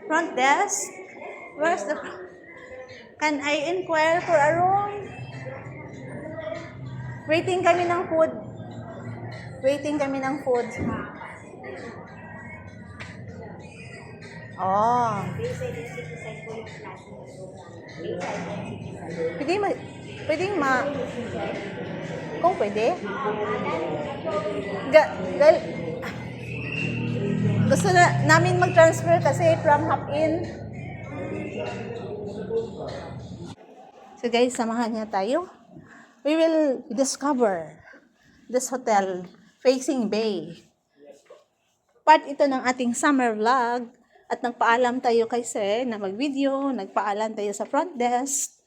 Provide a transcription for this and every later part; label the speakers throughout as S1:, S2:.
S1: Front desk? Where's the... Can I inquire for a room? Waiting kami ng food. Waiting kami ng food. Oh. Pwede kung pwede? Gusto namin mag-transfer kasi from Hop-In. So guys, samahan niya tayo. We will discover this hotel facing bay. Part ito ng ating summer vlog at nagpaalam tayo kay Sir na mag-video, nagpaalam tayo sa front desk.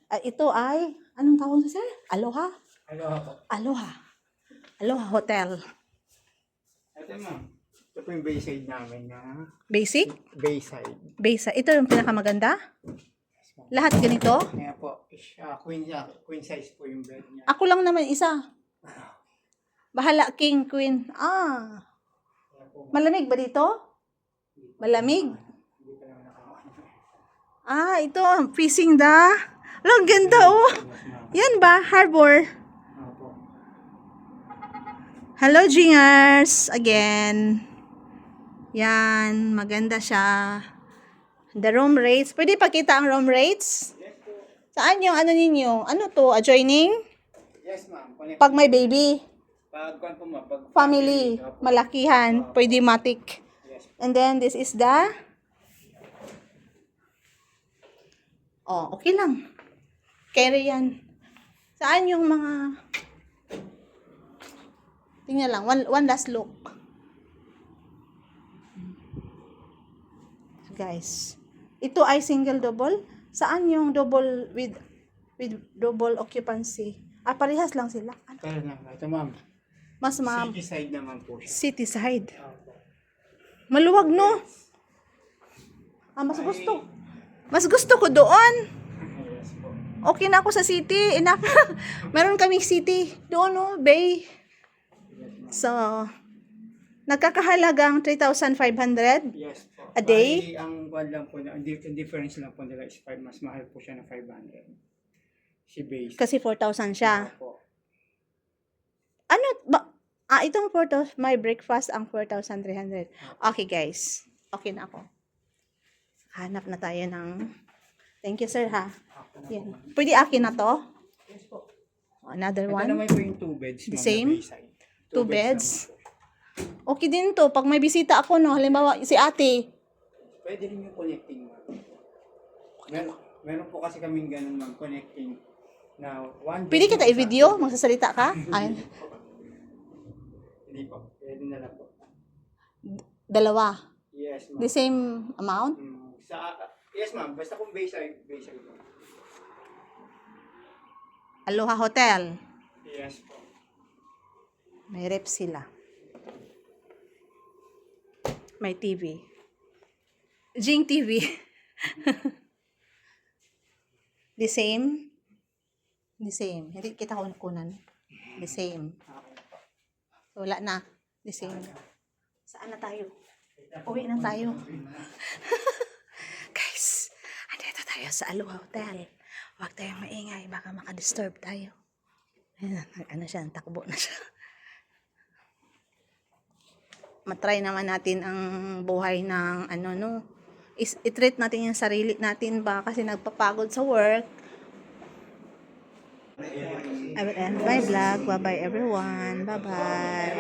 S1: Ito ay, anong tawag na Sir? Aloha?
S2: Aloha po.
S1: Aloha. Aloha Hotel.
S2: Ito ma'am. Ito po yung bayside namin na...
S1: Basic?
S2: Bayside.
S1: Bayside. Ito yung pinakamaganda? Lahat ganito?
S2: Kaya po, queen size po yung bed niya.
S1: Ako lang naman isa. Bahala, king, queen. Malamig ba dito? Malamig? Ito. Facing the... Ang ganda oh. Yan ba? Harbor. Hello, Jingers. Again. Yan. Maganda siya. The room rates. Pwede pakita ang room rates? Saan yung ano ninyo? Ano to? Adjoining?
S2: Yes, ma'am.
S1: Pag may baby?
S2: Pag
S1: Family. Malakihan. Pwede matic. And then, this is the... okay lang. Carry yan. Saan yung mga... Tingnan lang. One last look. Guys. Ito ay single double. Saan yung double with double occupancy? Parehas lang sila.
S2: Pero lang. Ito ma'am.
S1: Mas ma'am.
S2: City side naman po siya.
S1: City side. Maluwag no? Mas gusto ko doon.
S2: Yes po.
S1: Okay na ako sa city. Enough. Meron kaming city. Doon no, bay. So, nagkakahalagang 3,500
S2: Yes po.
S1: a day.
S2: Ang one lang po, ang difference lang po nila is 5. Mas mahal po siya ng 500. Si base.
S1: Kasi 4,000 siya.
S2: Po.
S1: Ano ba? Itong 4,000, my breakfast ang 4,300. Okay guys. Okay na ako. Hanap na tayo ng... Thank you sir ha. Yan. Pwede akin na to?
S2: Yes po.
S1: Another
S2: Ito
S1: one.
S2: naman po yung 2 beds.
S1: The
S2: ma'am,
S1: same?
S2: na bayside.
S1: 2 beds. Okay din to. Pag may bisita ako no, halimbawa si ate.
S2: Pwede rin yung connecting ma'am. Meron po kasi kaming ganun ma'am, connecting na one.
S1: Pwede kita i-video? Magsasalita ka? Ay,
S2: Hindi po. Pwede na lang po.
S1: dalawa.
S2: Yes ma'am.
S1: The same amount?
S2: Yes ma'am. Basta kung bayside po.
S1: Aloha Hotel.
S2: Yes po.
S1: May rep sila. May TV. Jing TV. The same? The same. Hindi kita kunan. The same. Wala na. The same. Saan na tayo? Uwi na tayo. Guys, andito tayo sa Aloha Hotel. Huwag tayong maingay. Baka makadisturb tayo. Ano siya? Takbo na siya. Matry naman natin ang buhay ng i-treat natin yung sarili natin ba kasi nagpapagod sa work. I will end my vlog. Bye-bye everyone. Bye-bye.